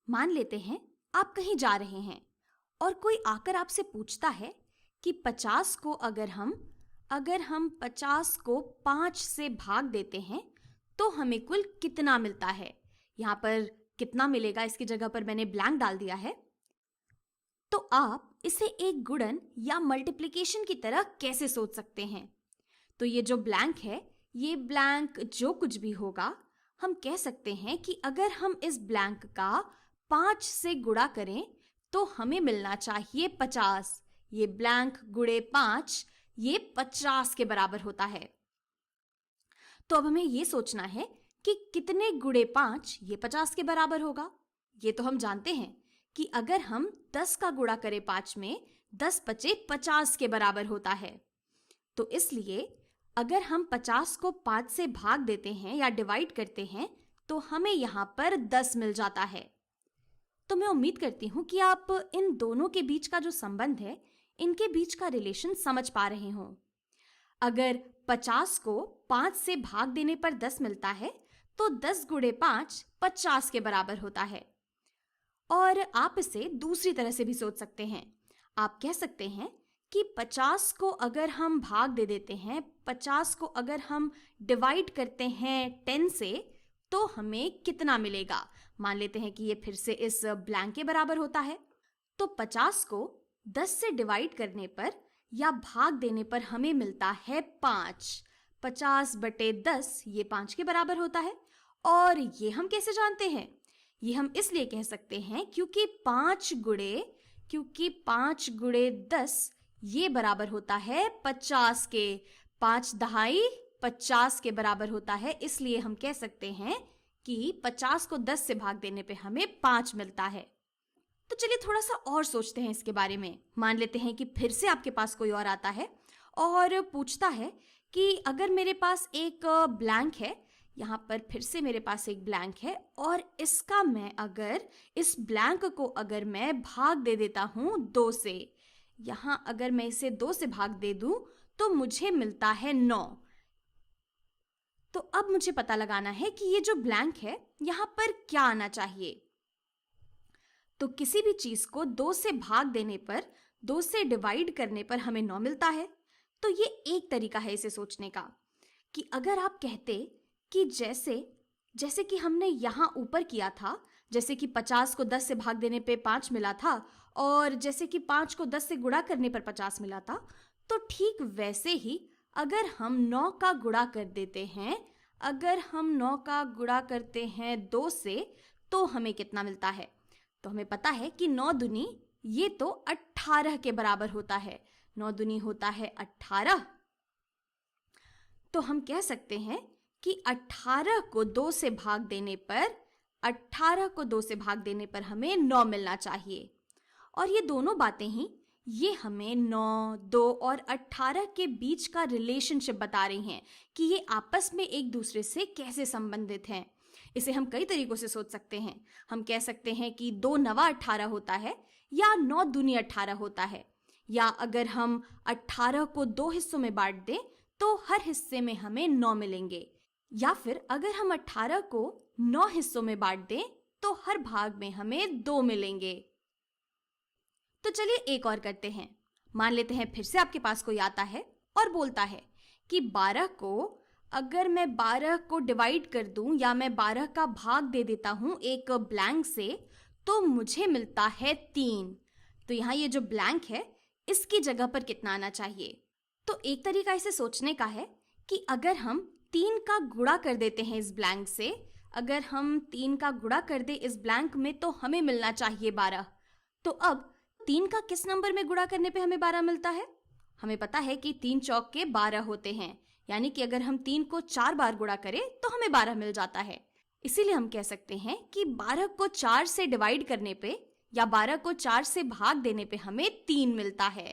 मान लेते हैं आप कहीं जा रहे हैं और कोई आकर आपसे पूछता है कि 50 को अगर हम 50 को 5 से भाग देते हैं तो हमें कुल कितना मिलता है। यहाँ पर कितना मिलेगा इसकी जगह पर मैंने ब्लैंक डाल दिया है। तो आप इसे एक गुणन या मल्टीप्लिकेशन की तरह कैसे सोच सकते हैं। तो ये जो ब्लैंक है, ये ब्लैंक जो कुछ भी होगा, हम कह सकते हैं कि अगर हम इस ब्लैंक का 5 से गुणा करें तो हमें मिलना चाहिए 50। ये ब्लैंक गुणे 5 ये 50 के बराबर होता है। तो अब हमें ये सोचना है कि कितने गुणे 5 ये 50 के बराबर होगा। ये तो हम जानते हैं कि अगर हम 10 का गुणा करें 5 में, 10 बचे 50 के बराबर होता है। तो इसलिए अगर हम 50 को 5 से भाग देते हैं या डिवाइड करते हैं तो हमें यहां पर 10 मिल जाता है। तो मैं उम्मीद करती हूं कि आप इन दोनों के बीच का जो संबंध है, इनके बीच का रिलेशन समझ पा रहे हों। अगर 50 को 5 से भाग देने पर 10 मिलता है तो 10 गुणे 5 50 के बराबर होता है। और आप इसे दूसरी तरह से भी सोच सकते हैं। आप कह सकते हैं कि 50 को अगर हम भाग दे देते हैं, 50 को अगर हम डिवाइड करते हैं 10 से तो हमें कितना मिलेगा। मान लेते हैं कि ये फिर से इस ब्लैंक के बराबर होता है। तो 50 को 10 से डिवाइड करने पर या भाग देने पर हमें मिलता है 5। 50 बटे 10 ये 5 के बराबर होता है। और ये हम कैसे जानते हैं? ये हम इसलिए कह सकते हैं क्योंकि 5 गुणे 10 ये बराबर होता है 50 के। 5 दहाई 50 के बराबर होता है। इसलिए हम कह सकते हैं कि 50 को 10 से भाग देने पे हमें 5 मिलता है। तो चलिए थोड़ा सा और सोचते हैं इसके बारे में। मान लेते हैं कि फिर से आपके पास कोई और आता है और पूछता है कि अगर मेरे पास एक ब्लैंक है, यहाँ पर फिर से मेरे पास एक ब्लैंक है और इसका मैं अगर इस ब्लैंक को अगर मैं भाग दे देता हूँ 2 से, यहाँ अगर मैं इसे 2 से भाग दे दूं तो मुझे मिलता है 9। तो अब मुझे पता लगाना है कि ये जो ब्लैंक है यहाँ पर क्या आना चाहिए। तो किसी भी चीज को 2 से भाग देने पर, 2 से डिवाइड करने पर हमें 9 मिलता है। तो ये एक तरीका है इसे सोचने का कि अगर आप कहते कि जैसे कि हमने यहाँ ऊपर किया था, जैसे कि 50 को 10 से भाग देने पे 5 मिला था और जैसे कि 5 को 10 से गुणा करने पर 50 मिला था, तो ठीक वैसे ही अगर हम 9 का गुणा कर देते हैं, अगर हम 9 का गुणा करते हैं 2 से तो हमें कितना मिलता है। तो हमें पता है कि 9 दूनी ये तो 18 के बराबर होता है। 9 दूनी होता है 18। तो हम कह सकते हैं कि 18 को 2 से भाग देने पर हमें 9 मिलना चाहिए। और ये दोनों बातें ही ये हमें 9, 2 और 18 के बीच का रिलेशनशिप बता रही हैं कि ये आपस में एक दूसरे से कैसे संबंधित हैं। इसे हम कई तरीकों से सोच सकते हैं। हम कह सकते हैं कि 2 नवा 18 होता है या 9 दूनी 18 होता है। या अगर हम 18 को 2 हिस्सों में बांट दें तो हर हिस्से में हमें 9 मिलेंगे। या फिर अगर हम 18 को 9 हिस्सों में बांट दें तो हर भाग में हमें 2 मिलेंगे। तो चलिए एक और करते हैं। मान लेते हैं फिर से आपके पास कोई आता है और बोलता है कि 12 को अगर मैं 12 को डिवाइड कर दूं या मैं 12 का भाग दे देता हूं एक ब्लैंक से तो मुझे मिलता है 3। तो यहाँ ये जो ब्लैंक है इसकी जगह पर कितना आना चाहिए। तो एक तरीका इसे सोचने का है कि अगर हम 3 का गुणा कर देते हैं इस ब्लैंक से, अगर हम 3 का गुणा कर दे इस ब्लैंक में तो हमें मिलना चाहिए 12। तो अब 3 का किस नंबर में गुणा करने पे हमें 12 मिलता है? हमें पता है कि 3 चौक के 12 होते हैं, यानी कि अगर हम 3 को 4 बार गुणा करें तो हमें 12 मिल जाता है। इसीलिए हम कह सकते हैं कि 12 को 4 से डिवाइड करने पे या 12 को 4 से भाग देने पे हमें 3 मिलता है।